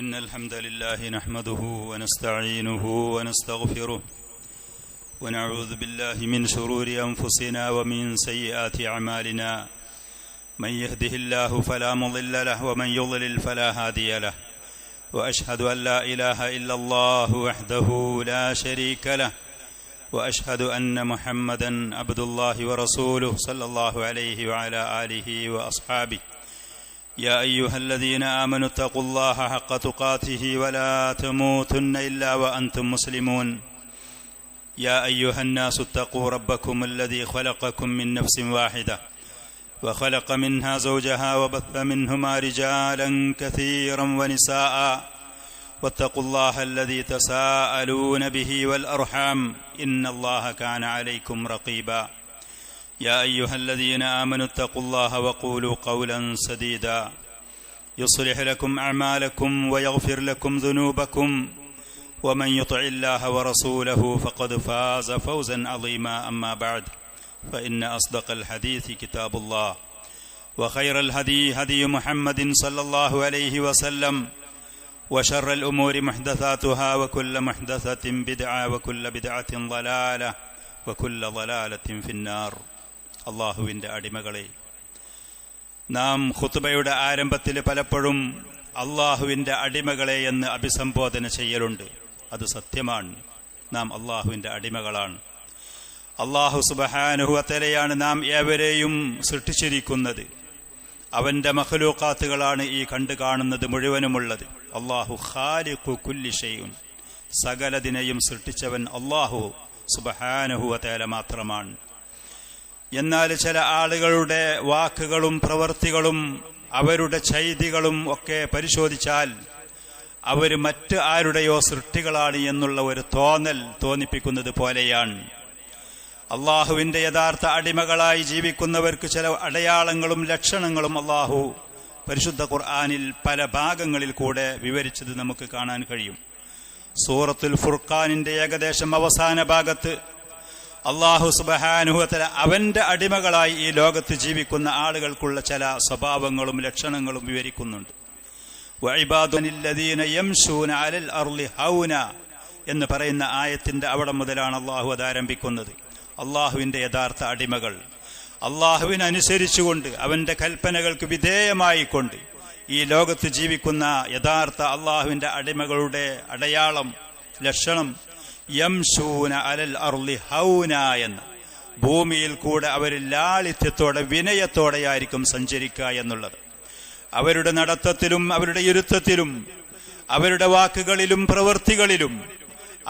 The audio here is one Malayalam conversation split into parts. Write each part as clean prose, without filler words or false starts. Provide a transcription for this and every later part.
إن الحمد لله نحمده ونستعينه ونستغفره ونعوذ بالله من شرور أنفسنا ومن سيئات أعمالنا من يهده الله فلا مضل له ومن يضلل فلا هادي له وأشهد أن لا إله إلا الله وحده لا شريك له وأشهد أن محمدا عبد الله ورسوله صلى الله عليه وعلى آله وأصحابه يا أيها الذين آمنوا اتقوا الله حق تقاته ولا تموتن إلا وأنتم مسلمون يا أيها الناس اتقوا ربكم الذي خلقكم من نفس واحدة وخلق منها زوجها وبث منهما رجالا كثيرا ونساء واتقوا الله الذي تساءلون به والأرحام إن الله كان عليكم رقيبا يا أيها الذين آمنوا اتقوا الله وقولوا قولا سديدا يصلح لكم أعمالكم ويغفر لكم ذنوبكم ومن يطع الله ورسوله فقد فاز فوزا عظيما أما بعد فإن أصدق الحديث كتاب الله وخير الهدي هدي محمد صلى الله عليه وسلم وشر الأمور محدثاتها وكل محدثة بدعة وكل بدعة ضلالة وكل ضلالة في النار. അള്ളാഹുവിൻ്റെ അടിമകളെ, നാം ഖുത്ബയുടെ ആരംഭത്തിൽ പലപ്പോഴും അള്ളാഹുവിൻ്റെ അടിമകളെ എന്ന് അഭിസംബോധന ചെയ്യലുണ്ട്. അത് സത്യമാണ്. നാം അള്ളാഹുവിൻ്റെ അടിമകളാണ്. അള്ളാഹു സുബ്ഹാനഹു വ തആലയാണ് നാം ഏവരെയും സൃഷ്ടിച്ചിരിക്കുന്നത്. അവന്റെ മഖ്ലൂഖാത്തുകളാണ് ഈ കണ്ടു കാണുന്നത് മുഴുവനുമുള്ളത്. അള്ളാഹു ഖാലിഖു കുല്ലി ഷൈഇൻ, സകലതിനെയും സൃഷ്ടിച്ചവൻ അള്ളാഹു സുബ്ഹാനഹു വ തആല മാത്രമാണ്. എന്നാൽ ചില ആളുകളുടെ വാക്കുകളും പ്രവൃത്തികളും അവരുടെ ചെയ്തികളും ഒക്കെ പരിശോധിച്ചാൽ അവർ മറ്റ് ആരുടെയോ സൃഷ്ടികളാണ് എന്നുള്ള ഒരു തോന്നൽ തോന്നിപ്പിക്കുന്നത് പോലെയാണ്. അള്ളാഹുവിന്റെ യഥാർത്ഥ അടിമകളായി ജീവിക്കുന്നവർക്ക് ചില അടയാളങ്ങളും ലക്ഷണങ്ങളും അള്ളാഹു പരിശുദ്ധ ഖുർആനിൽ പല ഭാഗങ്ങളിൽ കൂടെ വിവരിച്ചത് നമുക്ക് കാണാൻ കഴിയും. സൂറത്തുൽ ഫുർഖാനിന്റെ ഏകദേശം അവസാന ഭാഗത്ത് അല്ലാഹു സുബ്ഹാനഹു വ തആല അവന്റെ അടിമകളായി ഈ ലോകത്ത് ജീവിക്കുന്ന ആളുകൾക്കുള്ള ചില സ്വഭാവങ്ങളും ലക്ഷണങ്ങളും വിവരിക്കുന്നുണ്ട്. വഇബാദുല്ലദീന യംശൂന അലൽ അർളി ഹൗന എന്ന് പറയുന്ന ആയത്തിന്റെ അവിടെ മുതലാണ് അല്ലാഹു അത് ആരംഭിക്കുന്നത്. അല്ലാഹുവിന്റെ യഥാർത്ഥ അടിമകൾ, അല്ലാഹുവിനനുസരിച്ചുകൊണ്ട് അവന്റെ കൽപ്പനകൾക്ക് വിധേയമായിക്കൊണ്ട് ഈ ലോകത്ത് ജീവിക്കുന്ന യഥാർത്ഥ അല്ലാഹുവിന്റെ അടിമകളുടെ അടയാളം, ലക്ഷണം യംശൂന അലൽ അർളി ഹൗന എന്ന്, ഭൂമിയിൽ കൂടെ അവർ ലാളിത്യത്തോടെ വിനയത്തോടെയായിരിക്കും സഞ്ചരിക്കുക എന്നുള്ളത്. അവരുടെ നടത്തത്തിലും അവരുടെ ഇരുത്തത്തിലും അവരുടെ വാക്കുകളിലും പ്രവൃത്തികളിലും,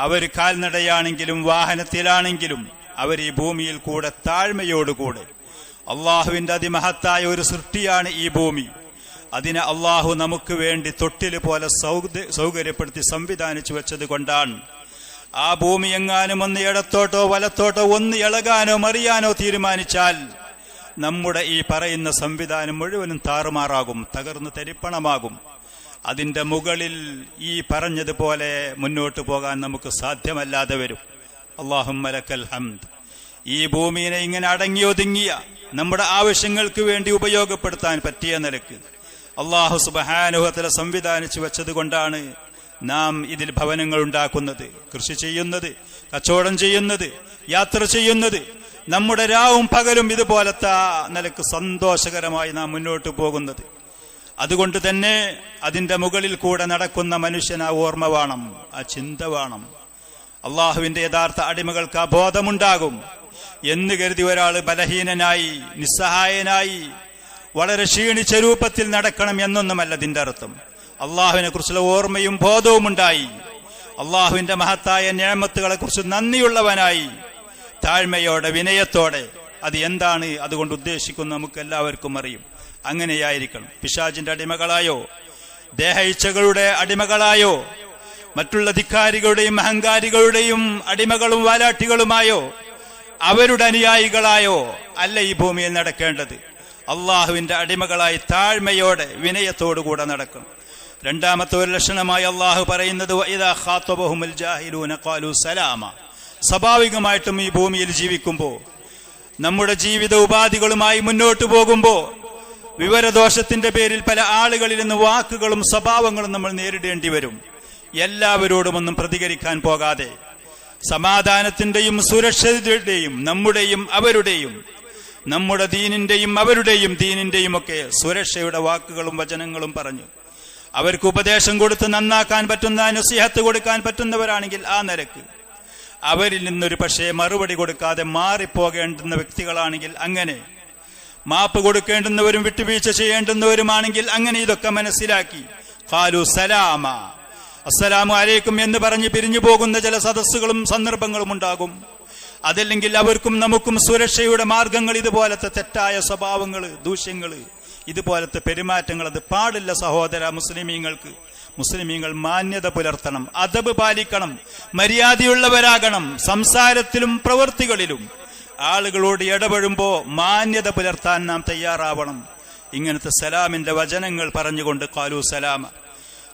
അവർ കാൽനടയാണെങ്കിലും വാഹനത്തിലാണെങ്കിലും അവർ ഈ ഭൂമിയിൽ കൂടെ താഴ്മയോടുകൂടെ, അള്ളാഹുവിന്റെ അതിമഹത്തായ ഒരു സൃഷ്ടിയാണ് ഈ ഭൂമി. അതിനെ അള്ളാഹു നമുക്ക് വേണ്ടി തൊട്ടില് പോലെ സൗകര്യപ്പെടുത്തി സംവിധാനിച്ചു വെച്ചത് കൊണ്ടാണ് ആ ഭൂമി എങ്ങാനും ഒന്ന് ഇടത്തോട്ടോ വലത്തോട്ടോ ഒന്ന് ഇളകാനോ മറിയാനോ തീരുമാനിച്ചാൽ നമ്മുടെ ഈ പറയുന്ന സംവിധാനം മുഴുവനും താറുമാറാകും, തകർന്ന് തരിപ്പണമാകും. അതിന്റെ മുകളിൽ ഈ പറഞ്ഞതുപോലെ മുന്നോട്ട് പോകാൻ നമുക്ക് സാധ്യമല്ലാതെ വരും. അല്ലാഹുമ്മ ലക്കൽ ഹംദ്. ഈ ഭൂമിയെ ഇങ്ങനെ അടങ്ങിയൊതുങ്ങിയ നമ്മുടെ ആവശ്യങ്ങൾക്ക് വേണ്ടി ഉപയോഗപ്പെടുത്താൻ പറ്റിയ നിലക്ക് അല്ലാഹു സുബ്ഹാനഹു വ തആല സംവിധാനിച്ചു വെച്ചത് കൊണ്ടാണ് നാം ഇതിൽ ഭവനങ്ങൾ ഉണ്ടാക്കുന്നത്, കൃഷി ചെയ്യുന്നത്, കച്ചവടം ചെയ്യുന്നത്, യാത്ര ചെയ്യുന്നത്. നമ്മുടെ രാവും പകലും ഇതുപോലത്തെ നിലക്ക് സന്തോഷകരമായി നാം മുന്നോട്ട് പോകുന്നത്. അതുകൊണ്ട് തന്നെ അതിന്റെ മുകളിൽ കൂടെ നടക്കുന്ന മനുഷ്യന് ആ ഓർമ്മ വേണം, ആ ചിന്ത വേണം. അള്ളാഹുവിന്റെ യഥാർത്ഥ അടിമകൾക്ക് ആ ബോധമുണ്ടാകും എന്ന് കരുതി ഒരാൾ ബലഹീനനായി നിസ്സഹായനായി വളരെ ക്ഷീണിച്ച രൂപത്തിൽ നടക്കണം എന്നൊന്നുമല്ല ഇതിന്റെ അർത്ഥം. അള്ളാഹുവിനെ കുറിച്ചുള്ള ഓർമ്മയും ബോധവും ഉണ്ടായി, അള്ളാഹുവിന്റെ മഹത്തായ നിഅമത്തുകളെ കുറിച്ച് നന്ദിയുള്ളവനായി താഴ്മയോടെ വിനയത്തോടെ. അത് എന്താണ് അതുകൊണ്ട് ഉദ്ദേശിക്കുന്നത് നമുക്ക് എല്ലാവർക്കും അറിയും. അങ്ങനെയായിരിക്കണം. പിശാചിന്റെ അടിമകളായോ, ദേഹ ഇച്ഛകളുടെ അടിമകളായോ, മറ്റുള്ള ധിക്കാരികളുടെയും അഹങ്കാരികളുടെയും അടിമകളും വാലാട്ടികളുമായോ, അവരുടെ അനുയായികളായോ അല്ല ഈ ഭൂമിയിൽ നടക്കേണ്ടത്. അള്ളാഹുവിന്റെ അടിമകളായി താഴ്മയോടെ വിനയത്തോടുകൂടെ നടക്കണം. രണ്ടാമത്തെ ഒരു ലക്ഷണമായി അള്ളാഹു പറയുന്നത് വഇദാ ഖാതബഹുമുൽ ജാഹിലൂന ഖാലൂ സലാമ. സ്വാഭാവികമായിട്ടും ഈ ഭൂമിയിൽ ജീവിക്കുമ്പോൾ, നമ്മുടെ ജീവിത ഉപാധികളുമായി മുന്നോട്ട് പോകുമ്പോൾ വിവരദോഷത്തിന്റെ പേരിൽ പല ആളുകളിൽ നിന്ന് വാക്കുകളും സ്വഭാവങ്ങളും നമ്മൾ നേരിടേണ്ടി വരും. എല്ലാവരോടും ഒന്നും പ്രതികരിക്കാൻ പോകാതെ സമാധാനത്തിന്റെയും സുരക്ഷയുടെയും നമ്മുടെയും അവരുടെയും, നമ്മുടെ ദീനിന്റെയും അവരുടെയും ദീനിന്റെയും ഒക്കെ സുരക്ഷയുടെ വാക്കുകളും വചനങ്ങളും പറഞ്ഞു അവർക്ക് ഉപദേശം കൊടുത്ത് നന്നാക്കാൻ പറ്റുന്ന, നസീഹത്ത് കൊടുക്കാൻ പറ്റുന്നവരാണെങ്കിൽ ആ നിരക്ക്, അവരിൽ നിന്നൊരു പക്ഷേ മറുപടി കൊടുക്കാതെ മാറിപ്പോകേണ്ടുന്ന വ്യക്തികളാണെങ്കിൽ അങ്ങനെ, മാപ്പ് കൊടുക്കേണ്ടുന്നവരും വിട്ടുവീഴ്ച ചെയ്യേണ്ടുന്നവരുമാണെങ്കിൽ അങ്ങനെ ഇതൊക്കെ മനസ്സിലാക്കി ഖാലു സലാമ, അസ്സലാമു അലൈക്കും എന്ന് പറഞ്ഞ് പിരിഞ്ഞു പോകുന്ന ചില സദസ്സുകളും സന്ദർഭങ്ങളും ഉണ്ടാകും. അതല്ലെങ്കിൽ അവർക്കും നമുക്കും സുരക്ഷയുടെ മാർഗങ്ങൾ ഇതുപോലത്തെ തെറ്റായ സ്വഭാവങ്ങൾ, ദൂഷ്യങ്ങൾ, ഇതുപോലത്തെ പെരുമാറ്റങ്ങൾ അത് പാടില്ല സഹോദര. മുസ്ലിമീങ്ങൾ മാന്യത പുലർത്തണം, അദബ് പാലിക്കണം, മര്യാദയുള്ളവരാകണം. സംസാരത്തിലും പ്രവൃത്തികളിലും ആളുകളോട് ഇടപെടുമ്പോ മാന്യത പുലർത്താൻ നാം തയ്യാറാവണം. ഇങ്ങനത്തെ സലാമിന്റെ വചനങ്ങൾ പറഞ്ഞുകൊണ്ട് ഖാലു സലാമ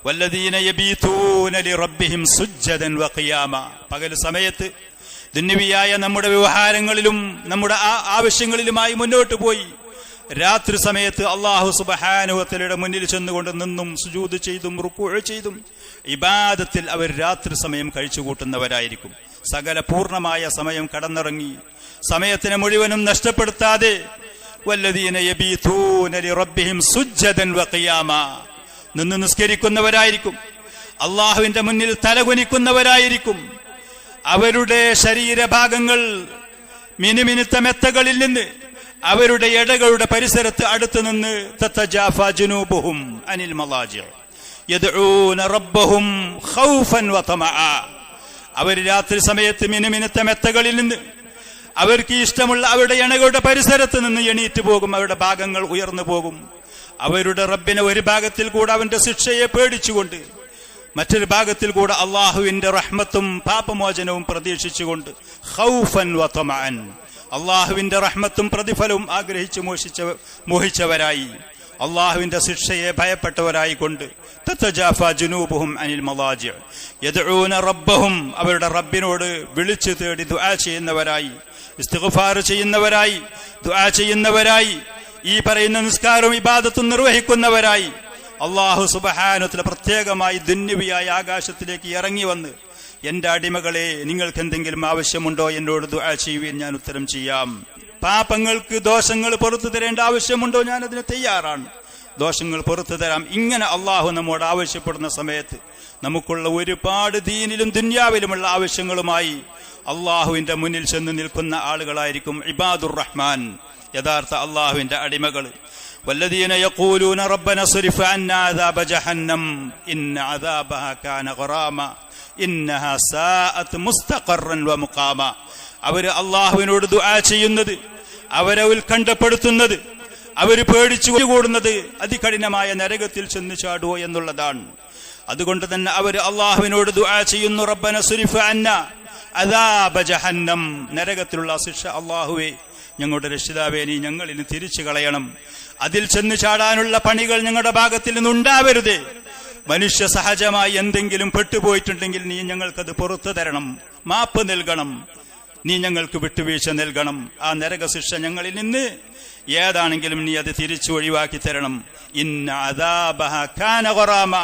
വല്ലദീന യബീതൂന ലിറബ്ബിഹിം സുജ്ജദൻ വഖിയാമ. പകൽ സമയത്ത് ദുന്യവിയായ നമ്മുടെ വ്യവഹാരങ്ങളിലും നമ്മുടെ ആവശ്യങ്ങളിലുമായി മുന്നോട്ട് പോയി രാത്രി സമയത്ത് അല്ലാഹു സുബ്ഹാനഹു വ തആലയുടെ മുന്നിൽ ചെന്നുകൊണ്ട് നിന്നും സുജൂദ് ചെയ്തും റുകൂഅ് ചെയ്തും ഇബാദത്തിൽ അവർ രാത്രി സമയം കഴിച്ചുകൂട്ടുന്നവരായിരിക്കും. സകല പൂർണ്ണമായ സമയം കടന്നിറങ്ങി സമയത്തിനെ മുഴുവനും നഷ്ടപ്പെടുത്താതെ വല്ലദീന യബീതൂന ലിറബ്ബിഹിം സുജ്ജദൻ വഖിയാമ നിന്ന് നിസ്കരിക്കുന്നവരായിരിക്കും. അല്ലാഹുവിന്റെ മുന്നിൽ തലകുനിക്കുന്നവരായിരിക്കും. അവരുടെ ശരീരഭാഗങ്ങൾ മിനുമിനുത്ത മെത്തകളിൽ നിന്ന് അവരുടെ ഇടകളുടെ പരിസരത്ത് അടുത്തു നിന്ന് തതജാഫാ ജുനൂബുഹും അനിൽ മളാജിഅ യദ്ഊന റബ്ബഹും ഖൗഫൻ വതമഅ. അവർ രാത്രി സമയത്ത് മിനുമിനുത്ത മെത്തകളിൽ നിന്ന് അവർക്ക് ഇഷ്ടമുള്ള അവരുടെ ഇണകളുടെ പരിസരത്ത് നിന്ന് എണീറ്റ് പോകും. അവരുടെ ഭാഗങ്ങൾ ഉയർന്നു പോകും. അവരുടെ റബ്ബിനെ ഒരു ഭാഗത്തിൽ കൂടെ അവന്റെ ശിക്ഷയെ പേടിച്ചുകൊണ്ട്, മറ്റൊരു ഭാഗത്തിൽ കൂടെ അള്ളാഹുവിന്റെ റഹ്മത്തും പാപമോചനവും പ്രതീക്ഷിച്ചുകൊണ്ട് ഖൗഫൻ വതമഅൻ, അള്ളാഹുവിന്റെ റഹ്മത്തും പ്രതിഫലവും ആഗ്രഹിച്ച് മോഹിച്ചവരായി, അള്ളാഹുവിന്റെ ശിക്ഷയെ ഭയപ്പെട്ടവരായി കൊണ്ട് തതജാഫാ ജുനൂബുഹും അനിൽ മളാജിഅ യദ്ഊന റബ്ബഹും, അവരുടെ റബ്ബിനോട് വിളിച്ചു തേടി ദുആ ചെയ്യുന്നവരായി, ഇസ്തിഗ്ഫാർ ചെയ്യുന്നവരായി, ദുആ ചെയ്യുന്നവരായി, ഈ പറയുന്ന നിസ്കാരവും ഇബാദത്തും നിർവഹിക്കുന്നവരായി അല്ലാഹു സുബ്ഹാനഹു വ തആല പ്രത്യേകമായി ദുന്യവിയായ ആകാശത്തിലേക്ക് ഇറങ്ങി വന്ന് എന്റെ അടിമകളെ നിങ്ങൾക്ക് എന്തെങ്കിലും ആവശ്യമുണ്ടോ എന്നോട് ദുആ ചെയ്യുവിൻ, ഞാൻ ഉത്തരം ചെയ്യാം. പാപങ്ങൾക്ക് ദോഷങ്ങൾ പുറത്തു തരേണ്ട ആവശ്യമുണ്ടോ, ഞാൻ അതിന് തയ്യാറാണ്, ദോഷങ്ങൾ പുറത്തു തരാം. ഇങ്ങനെ അള്ളാഹു നമ്മോട് ആവശ്യപ്പെടുന്ന സമയത്ത് നമുക്കുള്ള ഒരുപാട് ദീനിലും ദുന്യാവിലുമുള്ള ആവശ്യങ്ങളുമായി അള്ളാഹുവിന്റെ മുന്നിൽ ചെന്ന് നിൽക്കുന്ന ആളുകളായിരിക്കും ഇബാദുർ റഹ്മാൻ, യഥാർത്ഥ അള്ളാഹുവിന്റെ അടിമകൾ. വല്ലദീന യഖൂലൂന റബ്ബന സ്രിഫ് അന്നാ അദാബ ജഹന്നം ഇന്ന അദാബഹ കാന ഗറാമ ഇന്നഹാ സാഅത് മുസ്തഖറൻ വ മുഖാമ. അവർ അള്ളാഹുവിനോട് ദുആ ചെയ്യുന്നത്, അവരെ ഉത്കണ്ഠപ്പെടുത്തുന്നത്, അവർ പേടിച്ചു കൂടുന്നത് അതികഠിനമായ നരകത്തിൽ ചെന്ന് ചാടുവോ എന്നുള്ളതാണ്. അതുകൊണ്ട് തന്നെ അവർ അള്ളാഹുവിനോട് ദുആ ചെയ്യുന്നു, റബ്ബന സ്രിഫ് അന്നാ അദാബ ജഹന്നം, നരകത്തിലുള്ള ശിക്ഷ അള്ളാഹുവേ ഞങ്ങളുടെ രക്ഷിതാവേ നീ ഞങ്ങളിൽ നിന്ന് തിരിച്ചു കളയണം, അതിൽ ചെന്ന് ചാടാനുള്ള പണികൾ ഞങ്ങളുടെ ഭാഗത്തിൽ നിന്നുണ്ടാവരുതേ. മനുഷ്യ സഹജമായി എന്തെങ്കിലും പെട്ടുപോയിട്ടുണ്ടെങ്കിൽ നീ ഞങ്ങൾക്കത് പുറത്തു തരണം, മാപ്പ് നൽകണം, നീ ഞങ്ങൾക്ക് വിട്ടുവീഴ്ച നൽകണം. ആ നരകശിക്ഷ ഞങ്ങളിൽ നിന്ന് ഏതാണെങ്കിലും നീ അത് തിരിച്ചു ഒഴിവാക്കി തരണം. ഇന്ന അദാബഹ കാന ഗറാമ,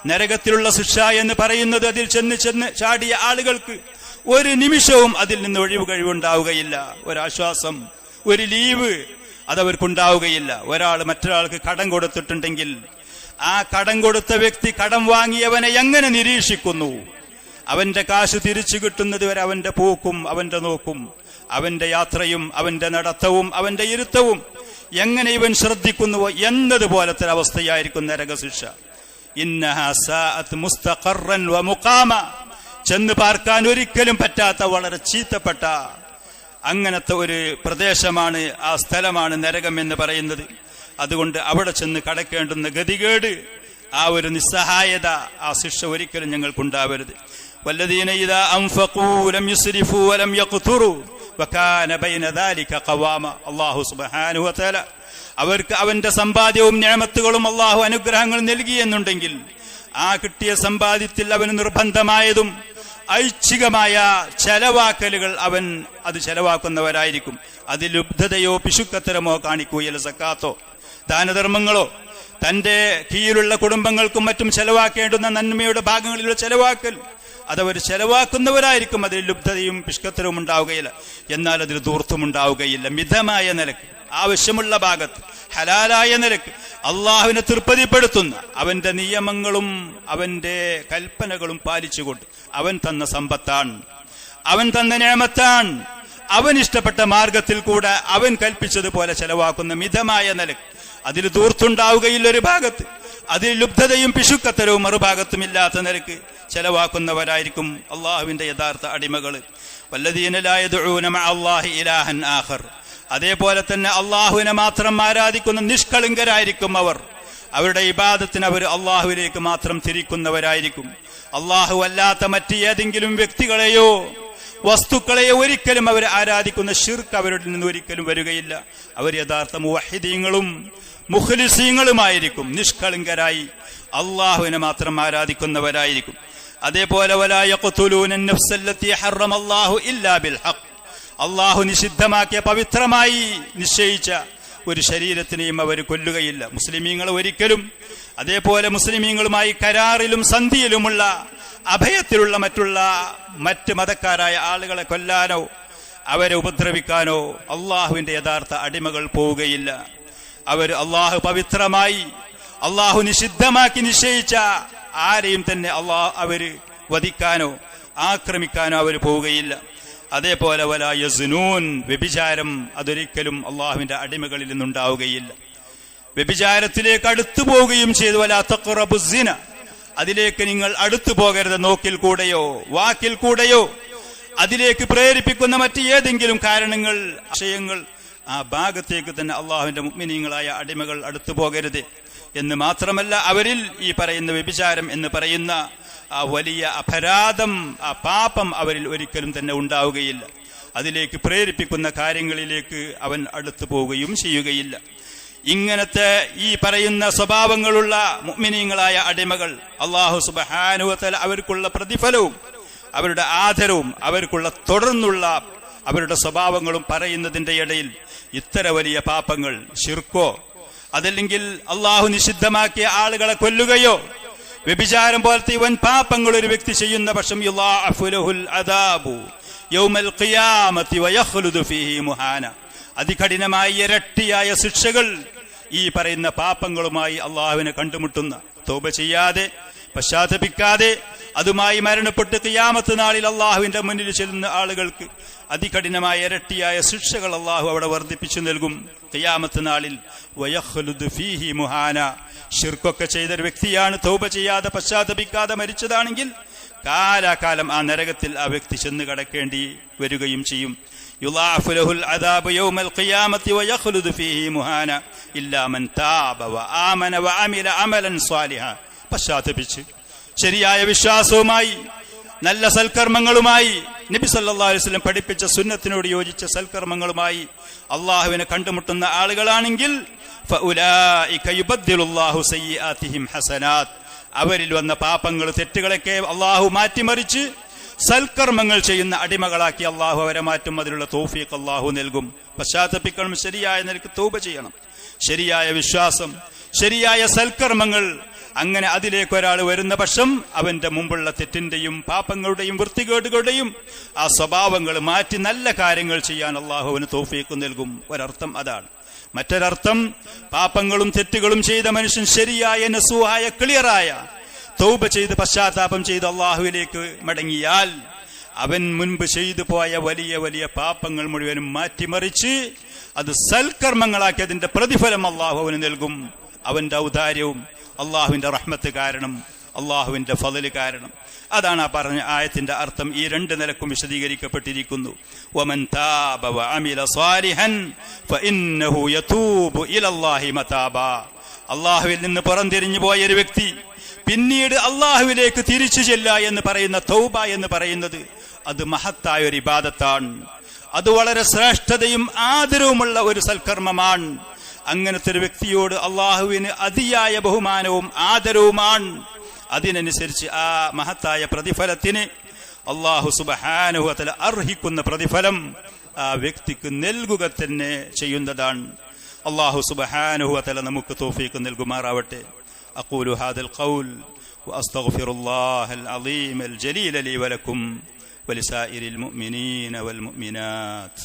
നരകത്തിലുള്ള ശിക്ഷ എന്ന് പറയുന്നത് അതിൽ ചെന്ന് ചാടിയ ആളുകൾക്ക് ഒരു നിമിഷവും അതിൽ നിന്ന് ഒഴിവ് കഴിവുണ്ടാവുകയില്ല. ഒരാശ്വാസം, ഒരു ലീവ് അതവർക്കുണ്ടാവുകയില്ല. ഒരാൾ മറ്റൊരാൾക്ക് കടം കൊടുത്തിട്ടുണ്ടെങ്കിൽ ആ കടം കൊടുത്ത വ്യക്തി കടം വാങ്ങിയവനെ എങ്ങനെ നിരീക്ഷിക്കുന്നു, അവന്റെ കാശ് തിരിച്ചു കിട്ടുന്നത് വരെ അവന്റെ പോക്കും അവന്റെ നോക്കും, അവന്റെ യാത്രയും അവന്റെ നടത്തവും അവന്റെ ഇരുത്തവും എങ്ങനെ ഇവൻ ശ്രദ്ധിക്കുന്നുവോ എന്നതുപോലത്തെ അവസ്ഥയായിരിക്കും നരകശിക്ഷ. ഇന്നഹാ സാഅത് മുസ്തഖറൻ വ മുഖാമ, ചെന്ന് പാർക്കാൻ ഒരിക്കലും പറ്റാത്ത വളരെ ചീത്തപ്പെട്ട അങ്ങനത്തെ ഒരു പ്രദേശമാണ്, ആ സ്ഥലമാണ് നരകം എന്ന് പറയുന്നത്. അതുകൊണ്ട് അവിടെ ചെന്ന് കടക്കേണ്ടുന്ന ഗതികേട്, ആ ഒരു നിസ്സഹായത, ആ ശിക്ഷ ഒരിക്കലും ഞങ്ങൾക്കുണ്ടാവരുത്. വല്ലദീന ഇദാ അൻഫഖൂ ലം യുസ്രിഫൂ വലം യഖ്തുറൂ വകാന ബൈന ദാലിക ഖവാമ. അല്ലാഹു സുബ്ഹാനഹു വ തആല അവർക്ക് അവന്റെ സമ്പാദ്യവും നിഅമത്തുകളും അല്ലാഹു അനുഗ്രഹങ്ങൾ നൽകിയെന്നുണ്ടെങ്കിൽ ആ കിട്ടിയ സമ്പാദ്യത്തിൽ അവന് നിർബന്ധമായതും ഐച്ഛികമായ ചെലവാക്കലുകൾ അവൻ അത് ചെലവാക്കുന്നവരായിരിക്കും. അതിൽ ലുബ്ധതയോ പിശുക്കത്തരമോ കാണിക്കുകയില്ല, സക്കാത്തോ. ദാനധർമ്മങ്ങളോ തന്റെ കീഴിലുള്ള കുടുംബങ്ങൾക്കും മറ്റും ചെലവാക്കേണ്ടുന്ന നന്മയുടെ ഭാഗങ്ങളിലുള്ള ചെലവാക്കൽ, അതവർ ചെലവാക്കുന്നവരായിരിക്കും. അതിൽ ലുബ്ധതയും പിഷ്കത്തരവും ഉണ്ടാവുകയില്ല, എന്നാൽ അതിൽ ധൂർത്തും ഉണ്ടാവുകയില്ല. മിതമായ നിലക്ക്, ആവശ്യമുള്ള ഭാഗത്ത്, ഹലാലായ നിലക്ക്, അള്ളാഹുവിനെ തൃപ്തിപ്പെടുത്തുന്ന അവന്റെ നിയമങ്ങളും അവന്റെ കൽപ്പനകളും പാലിച്ചുകൊണ്ട് അവൻ തന്ന സമ്പത്താണ്, അവൻ തന്ന നിഅമത്താണ്, അവൻ ഇഷ്ടപ്പെട്ട മാർഗത്തിൽ കൂടെ അവൻ കൽപ്പിച്ചതുപോലെ ചെലവാക്കുന്ന മിതമായ നിലക്ക്, അതിൽ ധൂർത്തുണ്ടാവുകയില്ല ഒരു ഭാഗത്ത്, അതിൽ ലുബ്ധതയും പിശുക്കത്തരവും മറുഭാഗത്തും ഇല്ലാത്ത നിലക്ക് ചെലവാക്കുന്നവരായിരിക്കും അള്ളാഹുവിന്റെ യഥാർത്ഥ അടിമകൾ. വല്ലദീന ലാ യദ്ഊന മഅ അല്ലാഹി ഇലാഹൻ ആഖർ, അതേപോലെ തന്നെ അള്ളാഹുവിനെ മാത്രം ആരാധിക്കുന്ന നിഷ്കളങ്കരായിരിക്കും അവർ. അവരുടെ ഇബാദത്തിന് അവർ അള്ളാഹുവിലേക്ക് മാത്രം തിരിക്കുന്നവരായിരിക്കും. അള്ളാഹു അല്ലാത്ത മറ്റ് ഏതെങ്കിലും വ്യക്തികളെയോ വസ്തുക്കളെയോ ഒരിക്കലും അവർ ആരാധിക്കുന്ന ശിർക്ക് അവരുടെ നിന്ന് ഒരിക്കലും വരികയില്ല. അവർ യഥാർത്ഥ മുവഹിദീങ്ങളും മുഖ്ലിസീങ്ങളുമായിരിക്കും, നിഷ്കളങ്കരായി അള്ളാഹുവിനെ മാത്രം ആരാധിക്കുന്നവരായിരിക്കും. അതേപോലെ വലാ യഖ്തുലൂന അൻ-നഫ്സല്ലത്തി ഹറമല്ലാഹു ഇല്ലാ ബിൽ ഹഖ്, അള്ളാഹു നിഷിദ്ധമാക്കിയ പവിത്രമായി നിശ്ചയിച്ച ഒരു ശരീരത്തിനെയും അവർ കൊല്ലുകയില്ല. മുസ്ലിമീങ്ങൾ ഒരിക്കലും അതേപോലെ മുസ്ലിമീങ്ങളുമായി കരാറിലും സന്ധിയിലുമുള്ള അഭയത്തിലുള്ള മറ്റ് മതക്കാരായ ആളുകളെ കൊല്ലാനോ അവരെ ഉപദ്രവിക്കാനോ അള്ളാഹുവിന്റെ യഥാർത്ഥ അടിമകൾ പോവുകയില്ല. അവർ അള്ളാഹു പവിത്രമായി അള്ളാഹു നിഷിദ്ധമാക്കി നിശ്ചയിച്ച ആരെയും തന്നെ അവര് വധിക്കാനോ ആക്രമിക്കാനോ അവർ പോവുകയില്ല. അതേപോലെ വലാ യസ്നൂൻ, വ്യഭിചാരം അതൊരിക്കലും അള്ളാഹുവിന്റെ അടിമകളിൽ നിന്നുണ്ടാവുകയില്ല. വ്യഭിചാരത്തിലേക്ക് അടുത്തു പോവുകയും ചെയ്തു. വലാ തഖ്റബു സിന, അതിലേക്ക് നിങ്ങൾ അടുത്തു പോകരുത്. നോക്കിൽ കൂടെയോ വാക്കിൽ കൂടെയോ അതിലേക്ക് പ്രേരിപ്പിക്കുന്ന മറ്റ് ഏതെങ്കിലും കാരണങ്ങൾ, ആശയങ്ങൾ, ആ ഭാഗത്തേക്ക് തന്നെ അള്ളാഹുവിന്റെ മുഅ്മിനീങ്ങളായ അടിമകൾ അടുത്തു പോകരുത് എന്ന് മാത്രമല്ല, അവരിൽ ഈ പറയുന്ന വ്യഭിചാരം എന്ന് പറയുന്ന ആ വലിയ അപരാധം, ആ പാപം അവരിൽ ഒരിക്കലും തന്നെ ഉണ്ടാവുകയില്ല. അതിലേക്ക് പ്രേരിപ്പിക്കുന്ന കാര്യങ്ങളിലേക്ക് അവൻ അടുത്തു പോവുകയും ചെയ്യുകയില്ല. ഇങ്ങനത്തെ ഈ പറയുന്ന സ്വഭാവങ്ങളുള്ള മുഅ്മിനീങ്ങളായ അടിമകൾ അല്ലാഹു സുബ്ഹാനഹു വ തആല അവർക്കുള്ള പ്രതിഫലവും അവരുടെ ആദരവും അവർക്കുള്ള തുടർന്നുള്ള അവരുടെ സ്വഭാവങ്ങളും പറയുന്നതിന്റെ ഇടയിൽ ഇത്ര വലിയ പാപങ്ങൾ, ശിർക്കോ അതല്ലെങ്കിൽ അള്ളാഹു നിഷിദ്ധമാക്കിയ ആളുകളെ കൊല്ലുകയോ വ്യഭിചാരം പോലത്തെ വൻ പാപങ്ങൾ ഒരു വ്യക്തി ചെയ്യുന്ന പക്ഷം യുളാഅഫു ലഹുൽ അദാബു യൗമൽ ഖിയാമത്തി വയഖ്ലുദു ഫീഹി മുഹാന, അതികഠിനമായ ഇരട്ടിയായ ശിക്ഷകൾ ഈ പറയുന്ന പാപങ്ങളുമായി അള്ളാഹുവിനെ കണ്ടുമുട്ടുന്ന, തൗബ ചെയ്യാതെ പശ്ചാത്തപിക്കാതെ അതുമായി മരണപ്പെട്ട് ഖിയാമത്ത് നാളിൽ അള്ളാഹുവിന്റെ മുന്നിൽ ചെല്ലുന്ന ആളുകൾക്ക് അതികഠിനമായ ഇരട്ടിയായ ശിക്ഷകൾ അള്ളാഹു അവിടെ വർദ്ധിപ്പിച്ചു നൽകും ഖിയാമത്ത് നാളിൽ. വയഖ്ലുദു ഫീഹി മുഹാന, ശിർക്കൊക്കെ ചെയ്തൊരു വ്യക്തിയാണ് തൗബ ചെയ്യാതെ പശ്ചാത്തപിക്കാതെ മരിച്ചതാണെങ്കിൽ കാലാകാലം ആ നരകത്തിൽ ആ വ്യക്തി ചെന്ന് കടക്കേണ്ടി വരികയും ചെയ്യും. യുളാഅഫു ലഹുൽ അദാബു യൗമൽ ഖിയാമത്തി വയഖ്ലുദു ഫീഹി മുഹാന ഇല്ലാ മൻ താബ വആമന വഅമില അമലൻ സ്വാലിഹാ, പശ്ചാത്തപിച്ച് ശരിയായ വിശ്വാസവുമായി നല്ല സൽക്കർമ്മങ്ങളുമായി നബി സല്ലല്ലാഹു അലൈഹി വസല്ലം പഠിപ്പിച്ച സുന്നത്തിനോട് യോജിച്ച സൽക്കർമ്മങ്ങളുമായി അള്ളാഹുവിനെ കണ്ടുമുട്ടുന്ന ആളുകളാണെങ്കിൽ ഫഉലൈക യുബദ്ദിലുല്ലാഹു സയ്യിആതിഹിം ഹസനാത്ത്, അവരിൽ വന്ന പാപങ്ങൾ തെറ്റുകളൊക്കെ അള്ളാഹു മാറ്റിമറിച്ച് സൽക്കർമ്മങ്ങൾ ചെയ്യുന്ന അടിമകളാക്കി അള്ളാഹു അവരെ മാറ്റും. അതിനുള്ള തൗഫീഖ് അള്ളാഹു നൽകും. പശ്ചാത്തപിക്കണം, ശരിയായ നിലക്ക് തൗബ ചെയ്യണം, ശരിയായ വിശ്വാസം, ശരിയായ സൽക്കർമ്മങ്ങൾ, അങ്ങനെ അതിലേക്ക് ഒരാൾ വരുന്ന പക്ഷം അവന്റെ മുമ്പുള്ള തെറ്റിന്റെയും പാപങ്ങളുടെയും വൃത്തികേടുകളുടെയും ആ സ്വഭാവങ്ങൾ മാറ്റി നല്ല കാര്യങ്ങൾ ചെയ്യാൻ അള്ളാഹുവിന് തൗഫീഖ് നൽകും. ഒരർത്ഥം അതാണ്. മറ്റൊരർത്ഥം, പാപങ്ങളും തെറ്റുകളും ചെയ്ത മനുഷ്യൻ ശരിയായ നസൂഹായ ക്ലിയറായ തൗബ ചെയ്ത് പശ്ചാത്താപം ചെയ്ത് അള്ളാഹുവിലേക്ക് മടങ്ങിയാൽ അവൻ മുൻപ് ചെയ്തു പോയ വലിയ വലിയ പാപങ്ങൾ മുഴുവനും മാറ്റിമറിച്ച് അത് സൽക്കർമ്മങ്ങളാക്കി അതിന്റെ പ്രതിഫലം അള്ളാഹു അവന് നൽകും. അവന്റെ ഔദാര്യവും അള്ളാഹുവിന്റെ റഹ്മത്ത് കാരണം, അള്ളാഹുവിന്റെ ഫളല് കാരണം. അതാണ് ആ പറഞ്ഞ ആയത്തിന്റെ അർത്ഥം. ഈ രണ്ട് നിലക്കും വിശദീകരിക്കപ്പെട്ടിരിക്കുന്നു. വമൻ താബ വഅമില സ്വാലിഹൻ ഫഇന്നഹു യതൂബു ഇലല്ലാഹി മതാബാ, അള്ളാഹുവിൽ നിന്ന് പുറംതിരിഞ്ഞു പോയ ഒരു വ്യക്തി പിന്നീട് അള്ളാഹുവിലേക്ക് തിരിച്ചു ചെല്ലുക എന്ന് പറയുന്ന തൗബ എന്ന് പറയുന്നത് അത് മഹത്തായ ഒരു ഇബാദത്താണ്. അത് വളരെ ശ്രേഷ്ഠതയും ആദരവുമുള്ള ഒരു സൽക്കർമ്മമാണ്. അങ്ങനത്തെ ഒരു വ്യക്തിയോട് അള്ളാഹുവിന് അതിയായ ബഹുമാനവും ആദരവുമാണ്. അതിനനുസരിച്ച് ആ മഹത്തായ പ്രതിഫലത്തിന് അള്ളാഹു സുബ്ഹാനഹു വ തആല അർഹിക്കുന്ന പ്രതിഫലം ആ വ്യക്തിക്ക് നൽകുക തന്നെ ചെയ്യുന്നതാണ്. അല്ലാഹു സുബ്ഹാനഹു വ തആല നമുക്ക് തൗഫീഖ് നൽകുമാറാവട്ടെ. അഖൂലു ഹാദൽ ഖൗൽ വഅസ്തഗ്ഫിറുല്ലാഹൽ അളീമൽ ജലീല ലി വലക്കും വലിസായിരിൽ മുഅ്മിനീന വൽ മുഅ്മിനാത്ത്.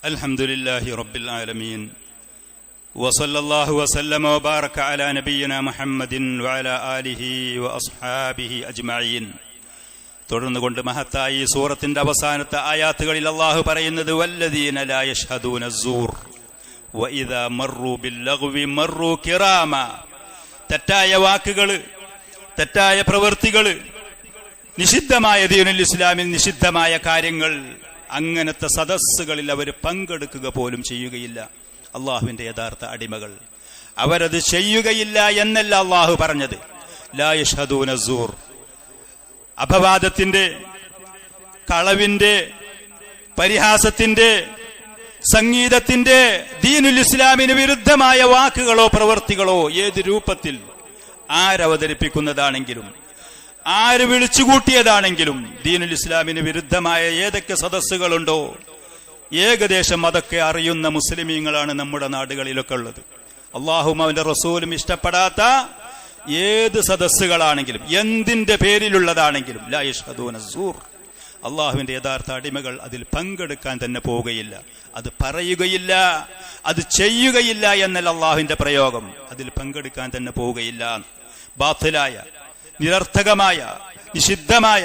الحمد لله رب العالمين وصلى الله وسلم وبارك على نبينا محمد وعلى آله وأصحابه أجمعين. തുടർന്നുകൊണ്ട് മഹത്തായി സൂറത്തിന്റെ അവസാനത്തെ ആയാത്തുകളിൽ അല്ലാഹു പറയുന്നത് വല്ലദീന ലാ യശ്ഹദൂന അസ്സൂർ വഇദാ മർറൂ ബില്ലഗ്വി മർറൂ കിറാമ. തെറ്റായ വാക്കുകൾ, തെറ്റായ പ്രവൃത്തികൾ, നിഷിദ്ധമായ ദീനുൽ ഇസ്ലാമിൽ നിഷിദ്ധമായ കാര്യങ്ങൾ, അങ്ങനത്തെ സദസ്സുകളിൽ അവർ പങ്കെടുക്കുക പോലും ചെയ്യുകയില്ല. അള്ളാഹുവിന്റെ യഥാർത്ഥ അടിമകൾ അവരത് ചെയ്യുകയില്ല എന്നല്ല അള്ളാഹു പറഞ്ഞത്. ലാ യശ്ഹദൂന അസ്സൂർ, അപവാദത്തിന്റെ, കളവിന്റെ, പരിഹാസത്തിന്റെ, സംഗീതത്തിന്റെ, ദീനുൽ ഇസ്ലാമിന് വിരുദ്ധമായ വാക്കുകളോ പ്രവൃത്തികളോ ഏത് രൂപത്തിൽ ആരവതരിപ്പിക്കുന്നതാണെങ്കിലും ആര് വിളിച്ചുകൂട്ടിയതാണെങ്കിലും ദീനുൽ ഇസ്ലാമിന് വിരുദ്ധമായ ഏതൊക്കെ സദസ്സുകളുണ്ടോ ഏകദേശം അതൊക്കെ അറിയുന്ന മുസ്ലിമീങ്ങളാണ് നമ്മുടെ നാടുകളിലൊക്കെ ഉള്ളത്. അള്ളാഹും അവന്റെ റസൂലും ഇഷ്ടപ്പെടാത്ത ഏത് സദസ്സുകളാണെങ്കിലും എന്തിന്റെ പേരിലുള്ളതാണെങ്കിലും ലാ യശ്ഹദൂന അസ്സൂർ, അള്ളാഹുവിന്റെ യഥാർത്ഥ അടിമകൾ അതിൽ പങ്കെടുക്കാൻ തന്നെ പോവുകയില്ല. അത് പറയുകയില്ല, അത് ചെയ്യുകയില്ല എന്നല്ല അള്ളാഹുവിന്റെ പ്രയോഗം. അതിൽ പങ്കെടുക്കാൻ തന്നെ പോവുകയില്ല. ബാത്തിലായ, നിരർത്ഥകമായ, നിഷിദ്ധമായ,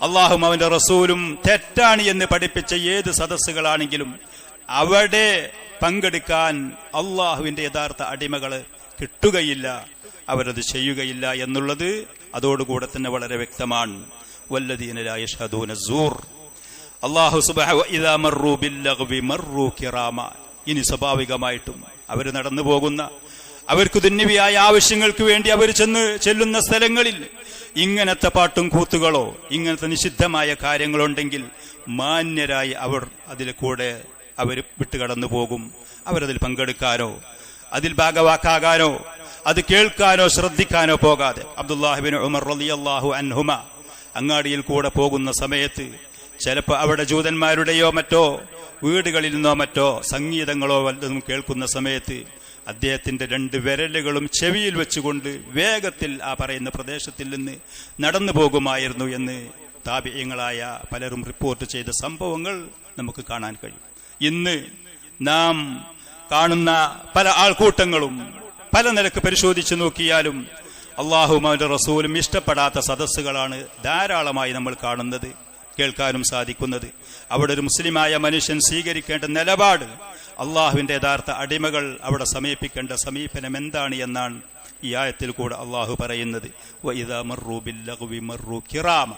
അള്ളാഹും അവന്റെ റസൂലും തെറ്റാണ് എന്ന് പഠിപ്പിച്ച ഏത് സദസ്സുകളാണെങ്കിലും അവിടെ പങ്കെടുക്കാൻ അള്ളാഹുവിന്റെ യഥാർത്ഥ അടിമകള് കിട്ടുകയില്ല, അവരത് ചെയ്യുകയില്ല എന്നുള്ളത് അതോടുകൂടെ തന്നെ വളരെ വ്യക്തമാണ്. വല്ലദീന ലാ യശ്ഹദൂന അസ്സൂർ, അല്ലാഹു സുബ്ഹാനഹു വഇദാ മർറൂ ബില്ലഗ്വി മർറൂ കിറാമ. ഇനി സ്വാഭാവികമായിട്ടും അവർ നടന്നു പോകുന്ന, അവർക്ക് ദുന്യവിയായ ആവശ്യങ്ങൾക്ക് വേണ്ടി അവർ ചെല്ലുന്ന സ്ഥലങ്ങളിൽ ഇങ്ങനത്തെ പാട്ടും കൂത്തുകളോ ഇങ്ങനത്തെ നിഷിദ്ധമായ കാര്യങ്ങളുണ്ടെങ്കിൽ മാന്യരായി അവർ അതിൽ കൂടെ അവർ വിട്ടുകടന്നു പോകും. അവരതിൽ പങ്കെടുക്കാനോ അതിൽ ഭാഗവാക്കാകാനോ അത് കേൾക്കാനോ ശ്രദ്ധിക്കാനോ പോകാതെ. അബ്ദുല്ലാഹിബ്നു ഉമർ റളിയല്ലാഹു അൻഹുമ അങ്ങാടിയിൽ കൂടെ പോകുന്ന സമയത്ത് ചിലപ്പോൾ അവിടെ ജൂതന്മാരുടെയോ മറ്റോ വീടുകളിൽ നിന്നോ മറ്റോ സംഗീതങ്ങളോ വല്ലതും കേൾക്കുന്ന സമയത്ത് അദ്ദേഹത്തിന്റെ 2 വിരലുകളും ചെവിയിൽ വെച്ചുകൊണ്ട് വേഗത്തിൽ ആ പറയുന്ന പ്രദേശത്തിൽ നിന്ന് നടന്നു പോകുമായിരുന്നു എന്ന് താബിഈങ്ങളായ പലരും റിപ്പോർട്ട് ചെയ്ത സംഭവങ്ങൾ നമുക്ക് കാണാൻ കഴിയും. ഇന്ന് നാം കാണുന്ന പല ആൾക്കൂട്ടങ്ങളും പല നിലക്ക് പരിശോധിച്ചു നോക്കിയാലും അള്ളാഹുവും അവന്റെ റസൂലും ഇഷ്ടപ്പെടാത്ത സദസ്സുകളാണ് ധാരാളമായി നമ്മൾ കാണുന്നത്, കേൾക്കാനും സാധിക്കുന്നത്. അവിടെ ഒരു മുസ്ലിമായ മനുഷ്യൻ സ്വീകരിക്കേണ്ട നിലപാട്, അള്ളാഹുവിന്റെ യഥാർത്ഥ അടിമകൾ അവിടെ സമീപിക്കേണ്ട സമീപനം എന്താണ് എന്നാണ് ഈ ആയത്തിൽ കൂടെ അള്ളാഹു പറയുന്നത്. വഇദാ മർറൂ ബില്ലഗ്വി മർറൂ കിറാമ.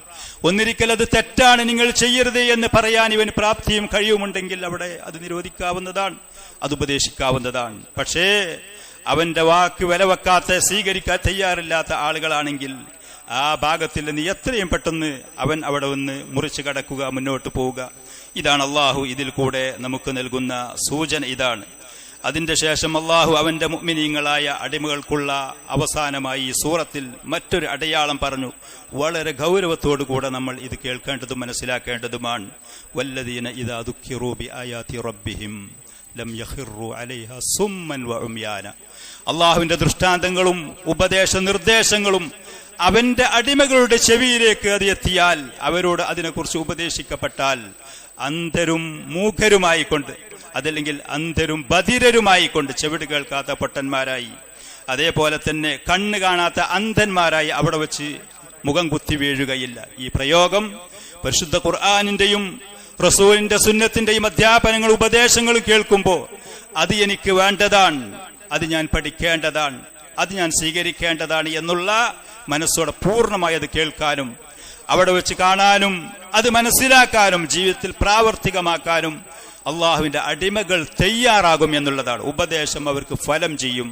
ഒന്നിരിക്കൽ അത് തെറ്റാണ്, നിങ്ങൾ ചെയ്യരുത് എന്ന് പറയാൻ ഇവന് പ്രാപ്തിയും കഴിവുമുണ്ടെങ്കിൽ അവിടെ അത് നിരോധിക്കാവുന്നതാണ്, അത് ഉപദേശിക്കാവുന്നതാണ്. പക്ഷേ അവന്റെ വാക്ക് വിലവെക്കാത്ത, സ്വീകരിക്കാൻ തയ്യാറില്ലാത്ത ആളുകളാണെങ്കിൽ ആ ഭാഗത്തിൽ നിന്ന് എത്രയും പെട്ടെന്ന് അവൻ അവിടെ ഒന്ന് മുറിച്ചു കടക്കുക, മുന്നോട്ട് പോവുക. ഇതാണ് അള്ളാഹു ഇതിൽ കൂടെ നമുക്ക് നൽകുന്ന സൂചന. ഇതാണ്. അതിന്റെ ശേഷം അള്ളാഹു അവന്റെ മുഅ്മിനീങ്ങളായ അടിമകൾക്കുള്ള അവസാനമായി ഈ സൂറത്തിൽ മറ്റൊരു അടയാളം പറഞ്ഞു. വളരെ ഗൗരവത്തോടുകൂടെ നമ്മൾ ഇത് കേൾക്കേണ്ടതും മനസ്സിലാക്കേണ്ടതുമാണ്. വല്ലദീന ഇദാ ദുക്കിറൂ ബിആയാതി റബ്ബിഹിം ലം യഖിറൂ അലൈഹാ സുമ്മൻ വഉംയാന. അള്ളാഹുവിന്റെ ദൃഷ്ടാന്തങ്ങളും ഉപദേശ നിർദ്ദേശങ്ങളും അവന്റെ അടിമകളുടെ ചെവിയിലേക്ക് അത് എത്തിയാൽ, അവരോട് അതിനെക്കുറിച്ച് ഉപദേശിക്കപ്പെട്ടാൽ അന്ധരും മൂഖരുമായിക്കൊണ്ട്, അതല്ലെങ്കിൽ അന്ധരും ബധിരരുമായിക്കൊണ്ട്, ചെവിട് കേൾക്കാത്ത പൊട്ടന്മാരായി, അതേപോലെ തന്നെ കണ്ണ് കാണാത്ത അന്ധന്മാരായി അവിടെ വെച്ച് മുഖം കുത്തി വീഴുകയില്ല. ഈ പ്രയോഗം പരിശുദ്ധ ഖുർആനിന്റെയും റസൂലിന്റെ സുന്നത്തിന്റെയും അധ്യാപനങ്ങൾ ഉപദേശങ്ങൾ കേൾക്കുമ്പോൾ അത് എനിക്ക് വേണ്ടതാണ്, അത് ഞാൻ പഠിക്കേണ്ടതാണ്, അത് ഞാൻ സ്വീകരിക്കേണ്ടതാണ് എന്നുള്ള മനസ്സോടെ പൂർണ്ണമായി അത് കേൾക്കാനും അവിടെ വെച്ച് കാണാനും അത് മനസ്സിലാക്കാനും ജീവിതത്തിൽ പ്രാവർത്തികമാക്കാനും അള്ളാഹുവിന്റെ അടിമകൾ തയ്യാറാകും എന്നുള്ളതാണ്. ഉപദേശം അവർക്ക് ഫലം ചെയ്യും.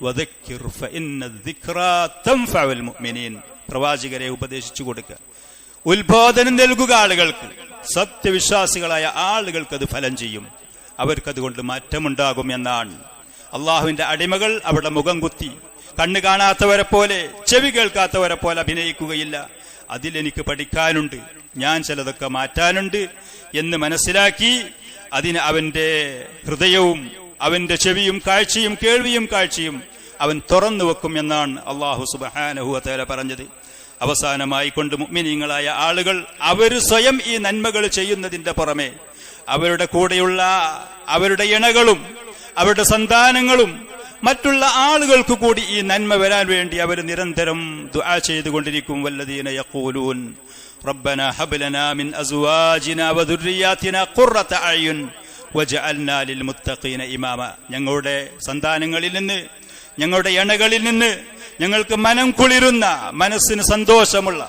വദക്കിർ ഫഇന്ന ദിക്റാ തൻഫഉൽ മുഅ്മിനീൻ. പ്രവാചകരെ ഉപദേശിച്ചു കൊടുക്കുക, ഉത്ബോധനം നൽകുക ആളുകൾക്ക്, സത്യവിശ്വാസികളായ ആളുകൾക്ക് അത് ഫലം ചെയ്യും, അവർക്കതുകൊണ്ട് മാറ്റമുണ്ടാകും എന്നാണ്. അള്ളാഹുവിന്റെ അടിമകൾ അവിടെ മുഖം കുത്തി കണ്ണ് കാണാത്തവരെ പോലെ ചെവി കേൾക്കാത്തവരെ പോലെ അഭിനയിക്കുകയില്ല. അതിലെനിക്ക് പഠിക്കാനുണ്ട്, ഞാൻ ചിലതൊക്കെ മാറ്റാനുണ്ട് എന്ന് മനസ്സിലാക്കി അതിന് അവന്റെ ഹൃദയവും അവന്റെ ചെവിയും കാഴ്ചയും കേൾവിയും കാഴ്ചയും അവൻ തുറന്നു വെക്കും എന്നാണ് അള്ളാഹു സുബ്ഹാനഹു വ തആല പറഞ്ഞത്. അവസാനമായി കൊണ്ട് മുഅ്മിനീങ്ങളായ ആളുകൾ അവർ സ്വയം ഈ നന്മകൾ ചെയ്യുന്നതിന്റെ പുറമെ അവരുടെ കൂടെയുള്ള അവരുടെ ഇണകളും അവരുടെ സന്താനങ്ങളും മറ്റുള്ള ആളുകൾക്ക് കൂടി ഈ നന്മ വരാൻ വേണ്ടി അവർ നിരന്തരം ദുആ ചെയ്തുകൊണ്ടിരിക്കും. വല്ലദീന യഖൂലൂൻ റബ്ബനാ ഹബ് ലനാ മിൻ അസ്വാജിനാ വദുർരിയാതിനാ ഖുർറത അയ്യുൻ വജഅൽനാ ലിൽ മുത്തഖീന ഇമാമ. ഞങ്ങളുടെ സന്താനങ്ങളിൽ നിന്ന്, ഞങ്ങളുടെ ഇണകളിൽ നിന്ന് ഞങ്ങൾക്ക് മനം കുളിരുന്ന, മനസ്സിന് സന്തോഷമുള്ള,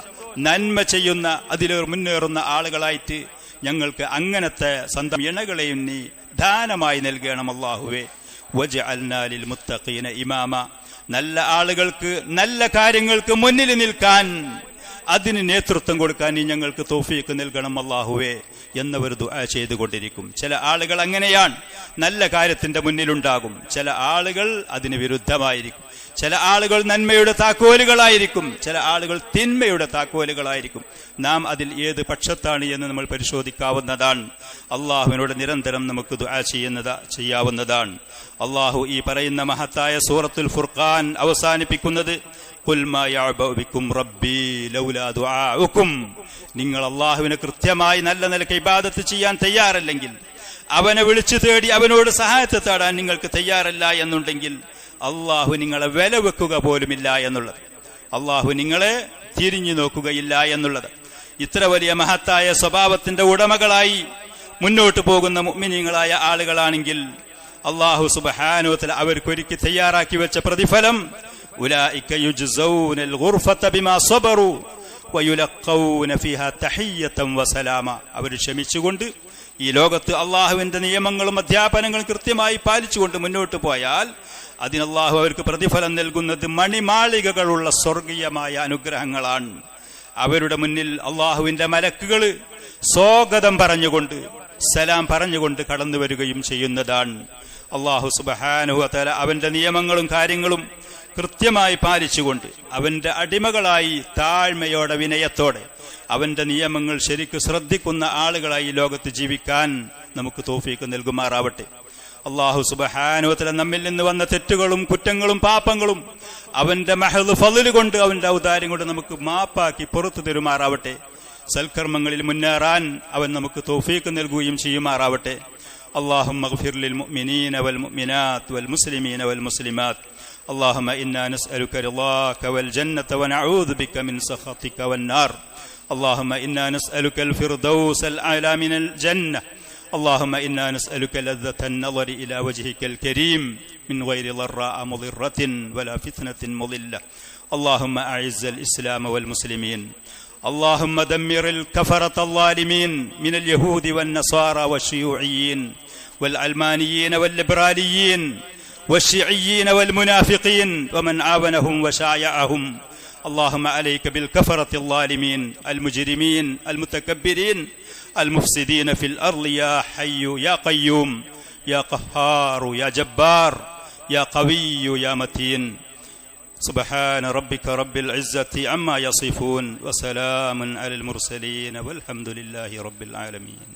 നന്മ ചെയ്യുന്ന, അതിൽ മുന്നേറുന്ന ആളുകളായിട്ട് ഞങ്ങൾക്ക് അങ്ങനത്തെ സ്വന്തം ഇണകളെയും നീ ദാനമായി നൽകണം അല്ലാഹുവേ. വജഅൽനാ ലിൽ മുത്തഖീന ഇമാമ. നല്ല ആളുകൾക്ക്, നല്ല കാര്യങ്ങൾക്ക് മുന്നിൽ നിൽക്കാൻ, അതിന് നേതൃത്വം കൊടുക്കാൻ നീ ഞങ്ങൾക്ക് തൗഫീഖ് നൽകണം അല്ലാഹുവേ എന്നവർ ദുആ ചെയ്തുകൊണ്ടിരിക്കും. ചില ആളുകൾ അങ്ങനെയാണ്, നല്ല കാര്യത്തിന്റെ മുന്നിലുണ്ടാകും. ചില ആളുകൾ അതിന് വിരുദ്ധമായിരിക്കും. ചില ആളുകൾ നന്മയുടെ താക്കോലുകളായിരിക്കും, ചില ആളുകൾ തിന്മയുടെ താക്കോലുകളായിരിക്കും. നാം അതിൽ ഏത് പക്ഷത്താണ് എന്ന് നമ്മൾ പരിശോധിക്കാവുന്നതാണ്. അള്ളാഹുവിനോട് നിരന്തരം നമുക്ക് ദുആ ചെയ്യാവുന്നതാണ്. അള്ളാഹു ഈ പറയുന്ന മഹത്തായ സൂറത്തുൽ ഫുർഖാൻ അവസാനിപ്പിക്കുന്നത് ഖുൽ മാ യഅബഉ ബിക്കും റബ്ബി ലൗലാ ദുആഉക്കും. നിങ്ങൾ അള്ളാഹുവിനെ കൃത്യമായി നല്ല നിലയ്ക്ക് ഇബാദത്ത് ചെയ്യാൻ തയ്യാറല്ലെങ്കിൽ, അവനെ വിളിച്ചു തേടി അവനോട് സഹായത്തെ തേടാൻ നിങ്ങൾക്ക് തയ്യാറല്ല എന്നുണ്ടെങ്കിൽ അള്ളാഹു നിങ്ങളെ വില വെക്കുക പോലുമില്ല എന്നുള്ളത്, അള്ളാഹു നിങ്ങളെ തിരിഞ്ഞു നോക്കുകയില്ല എന്നുള്ളത്. ഇത്ര വലിയ മഹത്തായ സ്വഭാവത്തിന്റെ ഉടമകളായി മുന്നോട്ട് പോകുന്ന മുഅ്മിനീങ്ങളായ ആളുകളാണെങ്കിൽ അള്ളാഹു സുബ്ഹാനഹു വ തആല അവർക്കൊരുക്കി തയ്യാറാക്കി വെച്ച പ്രതിഫലം ഉലൈക യുജ്സൗനൽ ഗുർഫത ബിമാ സബറു വയുലഖൗന ഫീഹാ തഹിയ്യതൻ വസലാമ. അവർ ക്ഷമിച്ചുകൊണ്ട് ഈ ലോകത്ത് അള്ളാഹുവിന്റെ നിയമങ്ങളും അധ്യാപനങ്ങളും കൃത്യമായി പാലിച്ചുകൊണ്ട് മുന്നോട്ട് പോയാൽ അതിന് അള്ളാഹു അവർക്ക് പ്രതിഫലം നൽകുന്നത് മണിമാളികകളുള്ള സ്വർഗീയമായ അനുഗ്രഹങ്ങളാണ്. അവരുടെ മുന്നിൽ അള്ളാഹുവിന്റെ മലക്കുകൾ സ്വാഗതം പറഞ്ഞുകൊണ്ട്, സലാം പറഞ്ഞുകൊണ്ട് കടന്നു വരികയും ചെയ്യുന്നതാണ്. അള്ളാഹു സുബ്ഹാനഹു വ തആല അവന്റെ നിയമങ്ങളും കാര്യങ്ങളും കൃത്യമായി പാലിച്ചുകൊണ്ട് അവന്റെ അടിമകളായി താഴ്മയോടെ വിനയത്തോടെ അവന്റെ നിയമങ്ങൾ ശരിക്ക് ശ്രദ്ധിക്കുന്ന ആളുകളായി ലോകത്ത് ജീവിക്കാൻ നമുക്ക് തൗഫീഖ് നൽകുമാറാവട്ടെ. അള്ളാഹു സുബ്ഹാനഹു വ തആല നമ്മിൽ നിന്ന് വന്ന തെറ്റുകളും കുറ്റങ്ങളും പാപങ്ങളും അവന്റെ മഹദ് ഫള് കൊണ്ട്, അവന്റെ ഔദാര്യം കൊണ്ട് നമുക്ക് മാപ്പാക്കി പുറത്തു തരുമാറാവട്ടെ. സൽക്കർമ്മങ്ങളിൽ മുന്നേറാൻ അവൻ നമുക്ക് തൗഫീഖ് നൽകുകയും ചെയ്യുമാറാവട്ടെ. اللهم اغفر للمؤمنين والمؤمنات والمسلمين والمسلمات. اللهم إنا نسألك رضاك والجنة ونعوذ بك من سخطك والنار. اللهم إنا نسألك الفردوس الأعلى من الجنة. اللهم إنا نسألك لذة النظر إلى وجهك الكريم من غير ضراء مضرة ولا فتنة مضلة. اللهم أعز الإسلام والمسلمين. اللهم دمر الكفرة الظالمين من اليهود والنصارى والشيوعيين والعلمانيين والليبراليين والشيعيين والمنافقين ومن عاونهم وشايعهم. اللهم عليك بالكفرة الظالمين المجرمين المتكبرين المفسدين في الأرض يا حي يا قيوم يا قهار يا جبار يا قوي يا متين. سبحان ربك رب العزة عما يصفون وسلام على المرسلين والحمد لله رب العالمين.